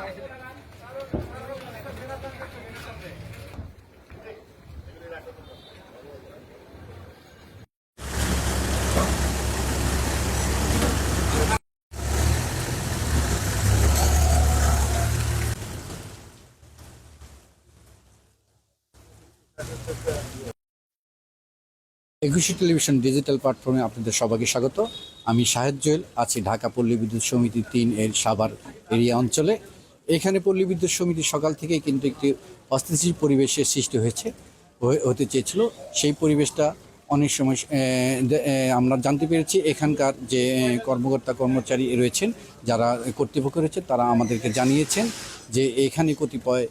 একুশে television digital প্ল্যাটফর্মে আপনাদের সবাইকে স্বাগত। আমি শাহেদ জুয়েল, আছি ঢাকা পল্লী বিদ্যুৎ সমিতি ৩ এর সাভার এরিয়া অঞ্চলে। এখানে পল্লী বিদ্যুৎ সমিতি সকাল থেকেই কিন্তু একটি অস্থিতিশীল পরিবেশের সৃষ্টি হতে চেয়েছিল। সেই পরিবেশটা অনেক সময় আমরা জানতে পেরেছি। এখানকার যে কর্মকর্তা কর্মচারী রয়েছেন, যারা কর্তৃপক্ষ রয়েছে, তারা আমাদেরকে জানিয়েছেন যে এখানে কতিপয়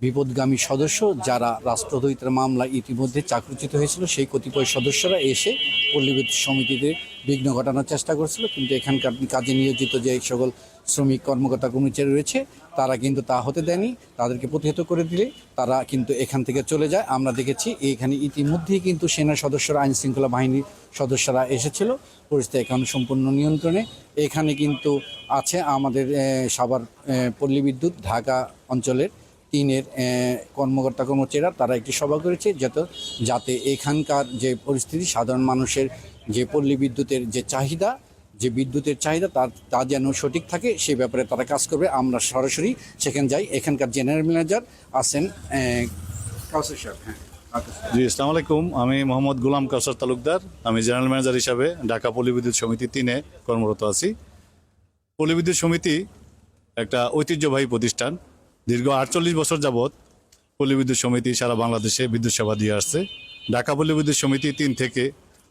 বিপদগামী সদস্য, যারা রাষ্ট্রদ্রোহিতার মামলায় ইতিমধ্যে চাকরিচ্যুত হয়েছিল, সেই কতিপয় সদস্যরা এসে পল্লী বিদ্যুৎ সমিতিতে বিঘ্ন ঘটানোর চেষ্টা করেছিল। কিন্তু এখানকার কাজে নিয়োজিত যে সকল শ্রমিক কর্মকর্তা কর্মচারী রয়েছে, তারা কিন্তু তা হতে দেয়নি। তাদেরকে প্রতিহত করে দিলে তারা কিন্তু এখান থেকে চলে যায়। আমরা দেখেছি এখানে ইতিমধ্যেই কিন্তু সেনা সদস্যরা, আইন শৃঙ্খলা বাহিনীর সদস্যরা এসেছিল। পরিস্থিতি এখন সম্পূর্ণ নিয়ন্ত্রণে। এখানে কিন্তু আছে আমাদের সাভার পল্লী বিদ্যুৎ ঢাকা অঞ্চলের ৩ এর কর্মকর্তা কর্মচারীরা, তারা একটি সভা করেছে যাতে এখানকার যে পরিস্থিতি, সাধারণ মানুষের যে পল্লী বিদ্যুতের যে চাহিদা, যে বিদ্যুতের চাহিদা তা যেন সঠিক থাকে, সেই ব্যাপারে তারা কাজ করবে। আমরা সরাসরি সেখানে যাই। এখানকার জেনারেল ম্যানেজার আছেন কাউসার সাহেব। জি, আসসালামু আলাইকুম। আমি মোহাম্মদ গোলাম কাউসার তালুকদার। আমি জেনারেল ম্যানেজার হিসাবে ঢাকা পল্লী বিদ্যুৎ সমিতি ৩-এ কর্মরত আছি। পল্লী বিদ্যুৎ সমিতি একটা ঐতিহ্যবাহী প্রতিষ্ঠান। দীর্ঘ ৪৮ বছর যাবৎ পল্লী বিদ্যুৎ সমিতি সারা বাংলাদেশে বিদ্যুৎ সেবা দিয়ে আসছে। ঢাকা পল্লী বিদ্যুৎ সমিতি ৩ থেকে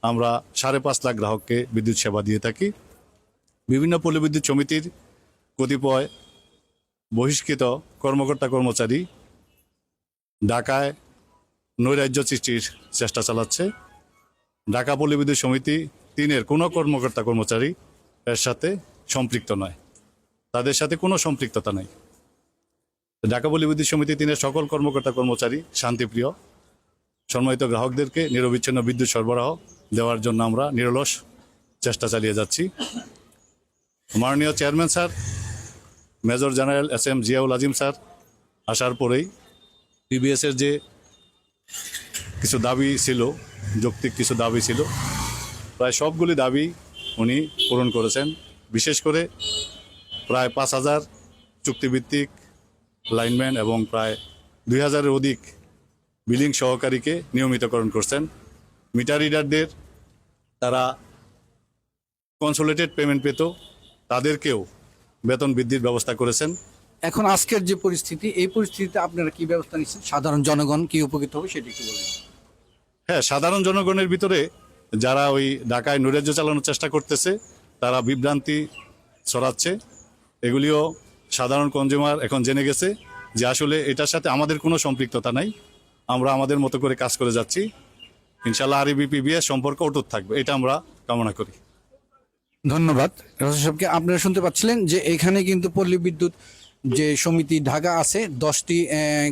আমরা ৫.৫ লাখ গ্রাহককে বিদ্যুৎ সেবা দিয়ে থাকি। বিভিন্ন পল্লী বিদ্যুৎ সমিতির কতিপয় বহিষ্কৃত কর্মকর্তা কর্মচারী ঢাকায় নৈরাজ্য সৃষ্টির চেষ্টা চালাচ্ছে। ঢাকা পল্লী বিদ্যুৎ সমিতি ৩-এর কোনো কর্মকর্তা কর্মচারী এর সাথে সম্পৃক্ত নয়, তাদের সাথে কোনো সম্পৃক্ততা নেই। ঢাকা পল্লী বিদ্যুৎ সমিতি ৩-এর সকল কর্মকর্তা কর্মচারী শান্তিপ্রিয়। সম্মানিত গ্রাহকদেরকে নিরবিচ্ছিন্ন বিদ্যুৎ সরবরাহ দেওয়ার জন্য আমরা নিরলস চেষ্টা চালিয়ে যাচ্ছি। মাননীয় chairman sir, major general SM Ziaul Azim sir আসার পরেই PBS-এর যে কিছু দাবি ছিল, যৌক্তিক কিছু দাবি ছিল, প্রায় সবগুলি দাবি উনি পূরণ করেছেন। বিশেষ করে প্রায় ৫,০০০ চুক্তিভিত্তিক লাইনম্যান এবং প্রায় ২,০০০-এর অধিক বিলিং সহকারীকে নিয়মিতকরণ করছেন। মিটার রিডারদের তারা কনসোলেটেড পেমেন্ট পেত, তাদেরকেও বেতন বৃদ্ধির ব্যবস্থা করেছেন। এখন আজকের যে পরিস্থিতি, এই পরিস্থিতিতে আপনারা কি ব্যবস্থা নিচ্ছেন? সাধারণ জনগণ কি উপকৃত হবে সেটি একটু বলেন। হ্যাঁ, সাধারণ জনগণের ভিতরে যারা ওই ঢাকায় নৈরাজ্য চালানোর চেষ্টা করতেছে, তারা বিভ্রান্তি ছড়াচ্ছে। এগুলিও সাধারণ কনজিউমার এখন জেনে গেছে যে আসলে এটার সাথে আমাদের কোনো সম্পৃক্ততা নাই। আমরা আমাদের মতো করে কাজ করে যাচ্ছি। ইনশাআল্লাহ REB-PBS সম্পর্ক অটুট থাকবে, এটা আমরা কামনা করি। ধন্যবাদ রাজা সাহেবকে। আপনারা শুনতে পাচ্ছিলেন যে এখানে কিন্তু পল্লী বিদ্যুৎ যে সমিতি ঢাকা আছে, 10টি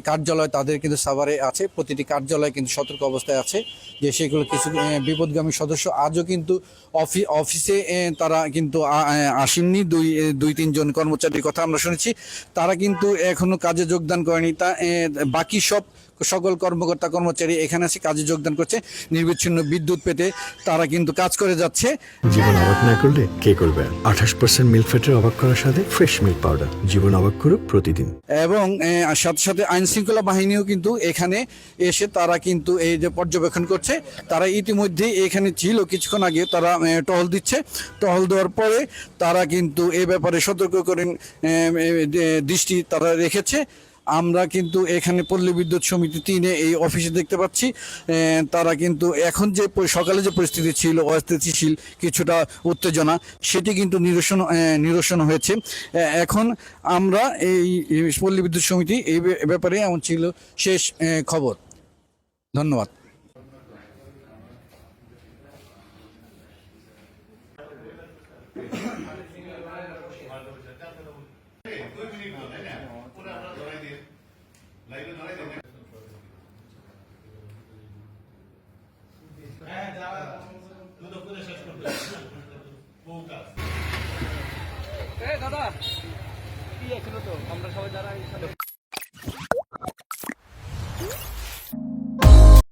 কার্যালয় তাদের কিন্তু সাভারে আছে। প্রতিটি কার্যালয় কিন্তু সতর্ক অবস্থায় আছে যে সেগুলো কিছু বিপদগামী সদস্য আজও কিন্তু অফিসে তারা কিন্তু আসেননি। দুই তিনজন কর্মচারীর কথা আমরা শুনেছি, তারা কিন্তু এখনো কাজে যোগদান করেনি। বাকি সকল কর্মকর্তা কর্মচারী এখানে আছে, কাজে যোগদান করছে। নির্বিচ্ছিন্ন বিদ্যুৎ পেতে তারা কিন্তু কাজ করে যাচ্ছে। জীবন অবাক না করলে কে করবে? 28% মিল্ক ফ্যাটের অবাক করার সাথে ফ্রেশ মিল্ক পাউডার। জীবন অবাক করুক প্রতিদিন। এবং সাথে সাথে আইন শৃঙ্খলা বাহিনীও কিন্তু এখানে এসে তারা কিন্তু এই যে পর্যবেক্ষণ করছে। তারা ইতিমধ্যেই এখানে ছিল, কিছুক্ষণ আগে তারা টহল দিচ্ছে। টহল দেওয়ার পরে তারা কিন্তু এ ব্যাপারে সতর্ক করে দৃষ্টি তারা রেখেছে। আমরা কিন্তু এখানে পল্লী বিদ্যুৎ সমিতি ৩-এ এই অফিসে দেখতে পাচ্ছি তারা কিন্তু এখন যে সকালে যে পরিস্থিতি ছিল, অস্থিতিশীল কিছুটা উত্তেজনা, সেটি কিন্তু নিরসন হয়েছে। এখন আমরা এই পল্লী বিদ্যুৎ সমিতি এই ব্যাপারে এমন ছিল শেষ খবর। ধন্যবাদ। দাদা কি আছে তো আমরা সবাই যারা